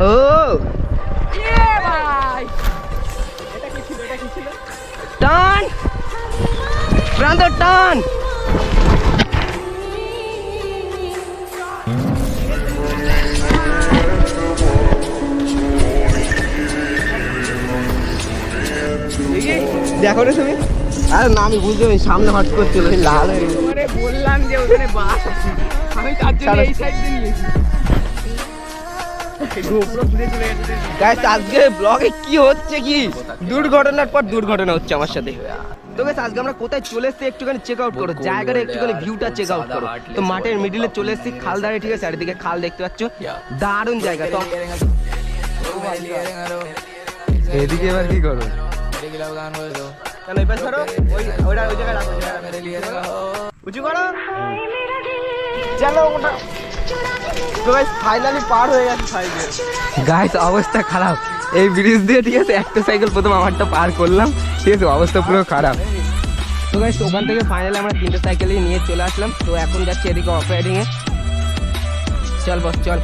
ও ভাই টান প্রান্ত টান। দেখো রে তুমি, আরে না আমি বুঝতে পারি সামনে হট করছিল লাল হয়ে গেছে। তোমারে বললাম যে ওখানে বাস আছে, আমি তার জন্য এই সাইড দিয়ে নিয়েছি। গোপ্রো ঘুরে চলে গেছে। গাইস আজকে ব্লগে কি হচ্ছে, কি দুর্ঘটনার পর দুর্ঘটনা হচ্ছে আমার সাথে। তো গাইস আজকে আমরা কোথায় চলে এসেছি একটুখানি চেক আউট করো, জায়গাটা একটুখানি ভিউটা চেক আউট করো। তো মাঠের মিডিলে চলে এসেছি, খাল ধারে, ঠিক আছে, চারিদিকে খাল দেখতে পাচ্ছ, দারুণ জায়গা। তো এদিকে এবার কি করো? কেন এই পাশে ধরো, ওই জায়গায় রাখো, উঁচু করো, চলো ওটা। তো গাইস ফাইনালি পার হয়ে গেছে সাইকেল। গাইস অবস্থা খারাপ এই ব্রিজ দিয়ে, ঠিক আছে, একটা সাইকেল প্রথম আমারটা পার করলাম, ঠিক আছে, অবস্থা পুরো খারাপ। তো গাইস ওখান থেকে ফাইনালি আমরা 3টে সাইকেলই নিয়ে চলে আসলাম। তো এখন যাচ্ছি এদিকে অফ রাইডিং এ। চল বস চল।